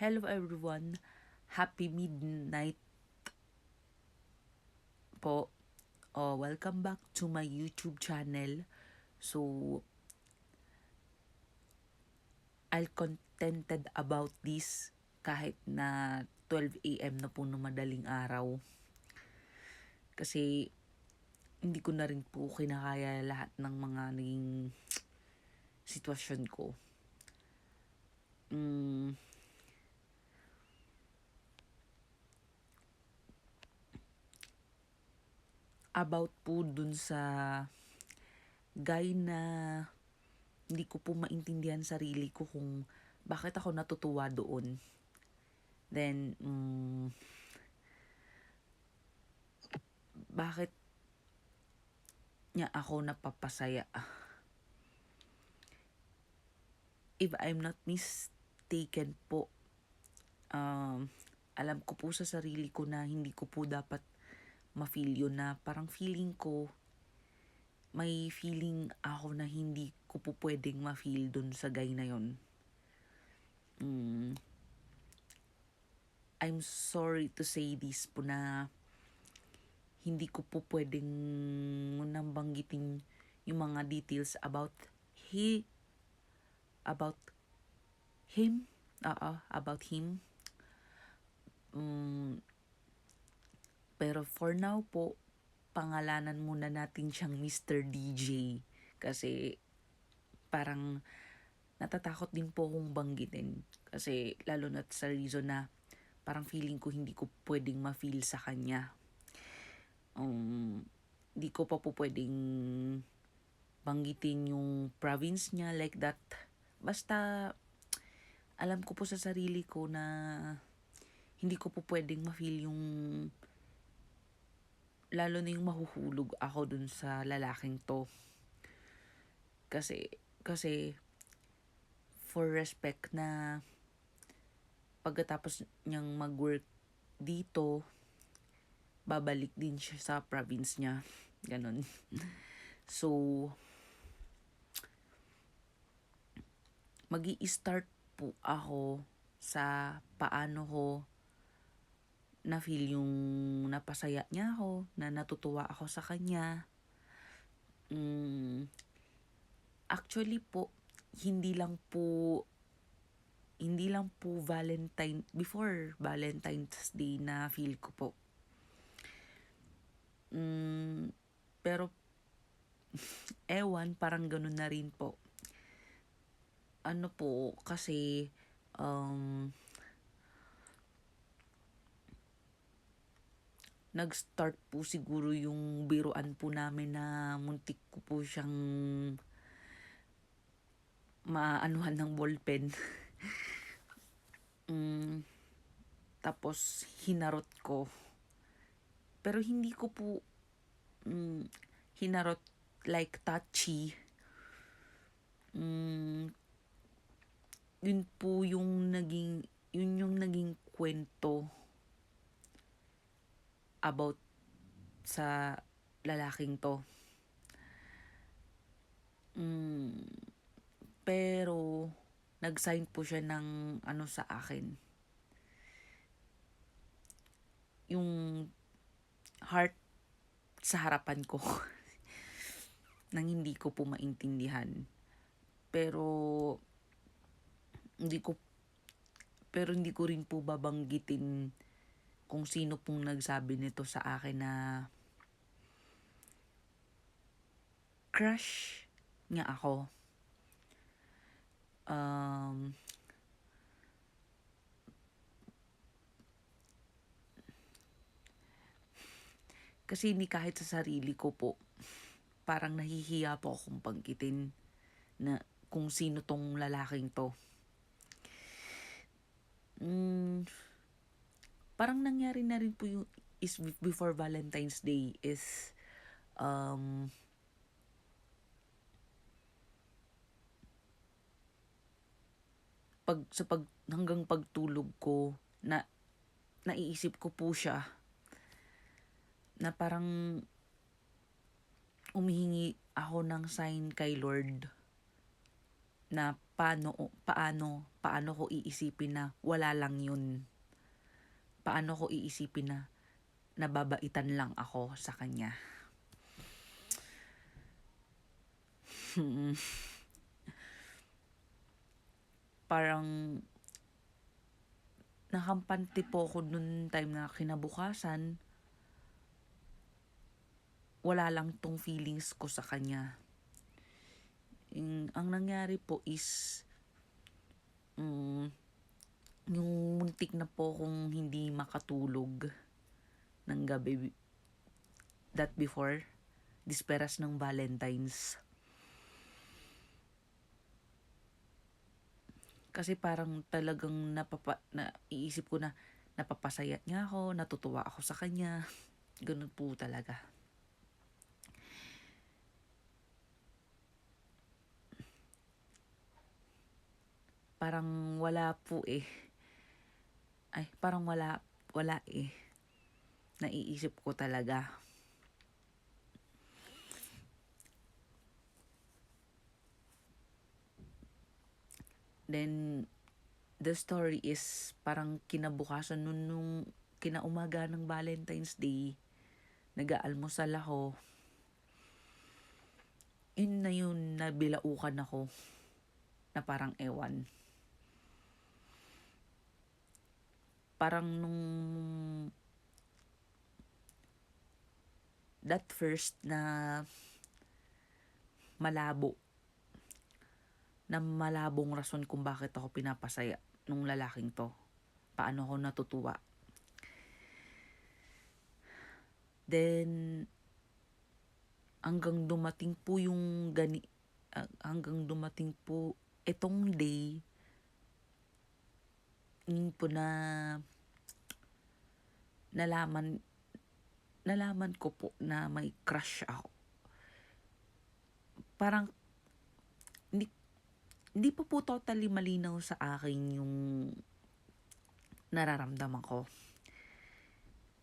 Hello everyone, happy midnight po. Welcome back to my YouTube channel. So, I'll contented about this kahit na 12 a.m. na po ng madaling araw. Kasi hindi ko na rin po kinakaya lahat ng mga naging sitwasyon ko. About po dun sa guy na hindi ko po maintindihan sarili ko kung bakit ako natutuwa doon. Then, bakit niya ako napapasaya? If I'm not mistaken po, alam ko po sa sarili ko na hindi ko po dapat ma-feel yun, na parang feeling ko, may feeling ako na hindi ko po pwedeng ma-feel dun sa guy na yun. I'm sorry to say this po na hindi ko po pwedeng nambanggitin yung mga details about him. About him. Pero for now po, pangalanan muna natin siyang Mr. DJ. Kasi parang natatakot din po akong banggitin. Kasi lalo na sa reason na parang feeling ko hindi ko pwedeng ma-feel sa kanya. Di ko pa po pwedeng banggitin yung province niya like that. Basta alam ko po sa sarili ko na hindi ko po pwedeng ma-feel yung, lalo na yung mahuhulog ako dun sa lalaking to. Kasi for respect na pagkatapos niyang mag-work dito, babalik din siya sa province niya. Ganon. So, magi-start po ako sa paano ko na-feel yung napasaya niya ako, na natutuwa ako sa kanya. Actually po, hindi lang po before Valentine's Day na feel ko po. Pero ewan, parang ganun na rin po. Ano po, kasi nag-start po siguro yung biruan po namin na muntik ko po siyang maanuhan ng ballpen. Tapos hinarot ko. Pero hindi ko po hinarot like touchy. Yun yung naging kwento about sa lalaking to. Pero nag-sign po siya ng ano sa akin. Yung heart sa harapan ko. Nang hindi ko po maintindihan. Pero hindi ko rin po babanggitin kung sino pong nagsabi nito sa akin na crush niya ako. Kasi hindi kahit sa sarili ko po, parang nahihiya po akong banggitin na kung sino tong lalaking to. Parang nangyari na rin po yung before Valentine's Day is hanggang pagtulog ko na naiisip ko po siya, na parang umihingi ako ng sign kay Lord na paano ko iisipin na wala lang yun. Paano ko iisipin na nababaitan lang ako sa kanya. Parang nakampante po ako noon time na kinabukasan, wala lang tong feelings ko sa kanya. Ang nangyari po is, yung muntik na po kung hindi makatulog ng gabi that before, disperas ng Valentine's. Kasi parang talagang iisip ko na napapasaya niya ako, natutuwa ako sa kanya. Ganun po talaga. Parang wala po eh. Parang wala eh. Naiisip ko talaga. Then, the story is parang kinabukasan nung kinaumaga ng Valentine's Day, nag-aalmusal ako. Yun na yun, nabilaukan ako na parang ewan. Parang nung that first na malabong rason kung bakit ako pinapasaya nung lalaking to. Paano ako natutuwa. Then, hanggang dumating po itong day, yun po na nalaman ko po na may crush ako. Parang hindi pa po totally malinaw sa akin yung nararamdaman ko.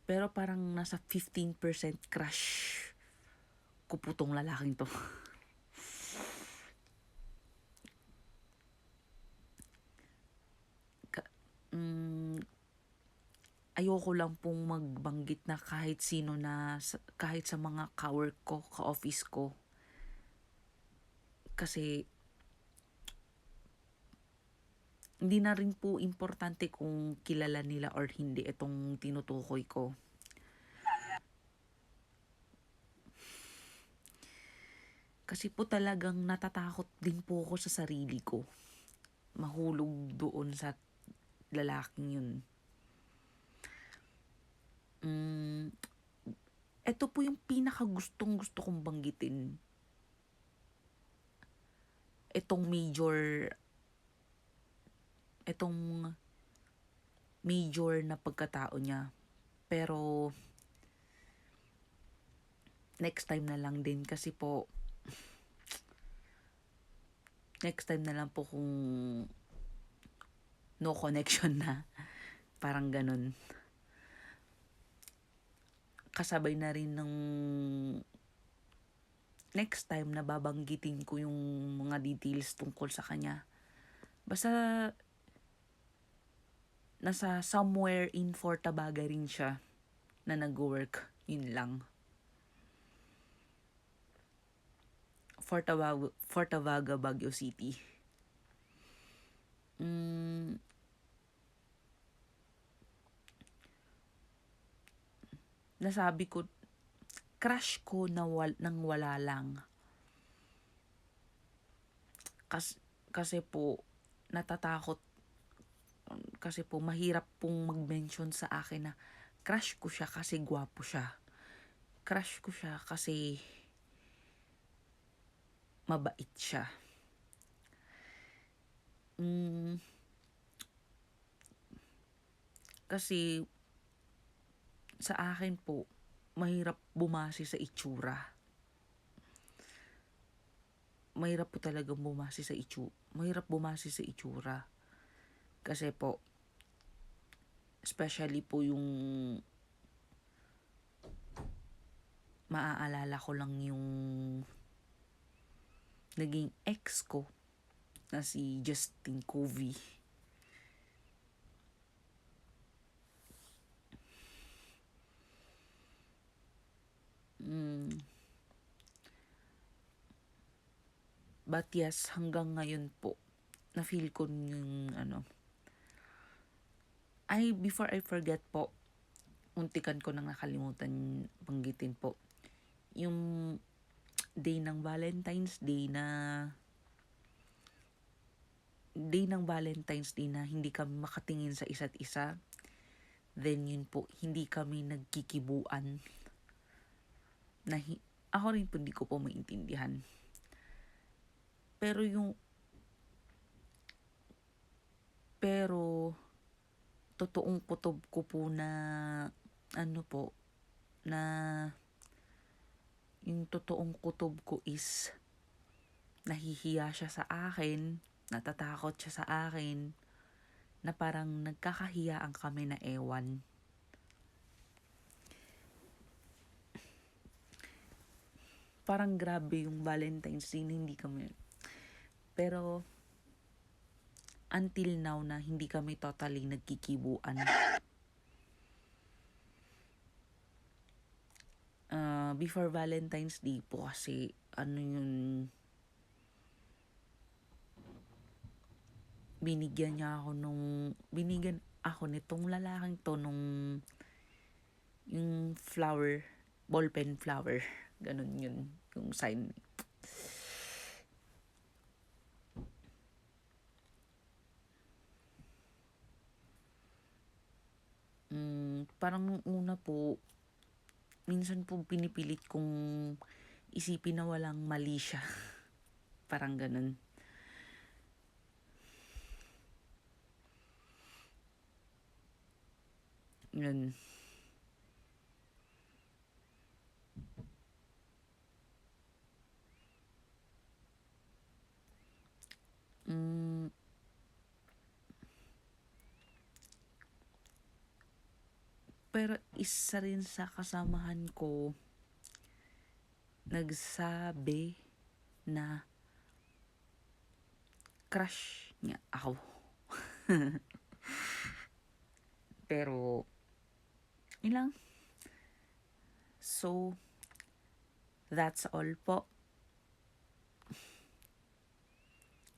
Pero parang nasa 15% crush ko po tong lalaking to. Ayoko lang pong magbanggit na kahit sa mga ka-work ko, ka-office ko. Kasi hindi na rin po importante kung kilala nila or hindi itong tinutukoy ko. Kasi po talagang natatakot din po ako sa sarili ko. Mahulog doon sa lalaking yun. Ito po yung gusto kong banggitin. Itong major na pagkatao niya. Pero next time na lang din kasi po kung no connection na. Parang ganun. Kasabay na rin ng next time na babanggitin ko yung mga details tungkol sa kanya. Basta nasa somewhere in Fortabaga rin siya na nag-work. Yun lang. Fortabaga, Baguio City. Nasabi ko, crush ko nang wala lang. Kasi po, natatakot. Kasi po, mahirap pong mag-mention sa akin na crush ko siya kasi gwapo siya. Crush ko siya kasi mabait siya. Kasi sa akin po, mahirap bumase sa itsura. Mahirap po talaga bumase sa itsura. Kasi po, especially po yung maaalala ko lang yung naging ex ko na si Justin Covey. Mm, but yes, hanggang ngayon po, na-feel ko yung before I forget po, muntikan ko nang nakalimutan banggitin po. Yung day ng Valentine's Day na hindi kami makatingin sa isa't isa. Then yun po, hindi kami nagkikibuan. Ako rin po hindi ko po maintindihan. Pero totoong kutob ko po na na yung totoong kutob ko is nahihiya siya sa akin, natatakot siya sa akin, na parang nagkakahiyaan kami na ewan. Parang grabe yung Valentine's Day na hindi kami. Pero until now na hindi kami totally nagkikibuan. Before Valentine's Day po kasi binigyan ako nitong lalaking to nung yung flower, ballpen flower, ganun yun, yung sign. Parang una po, minsan po pinipilit kong isipin na walang mali siya. Parang ganun. Yun. Pero isa rin sa kasamahan ko nagsabi na crush niya ako. Pero yun lang. So, that's all po.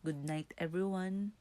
Good night everyone.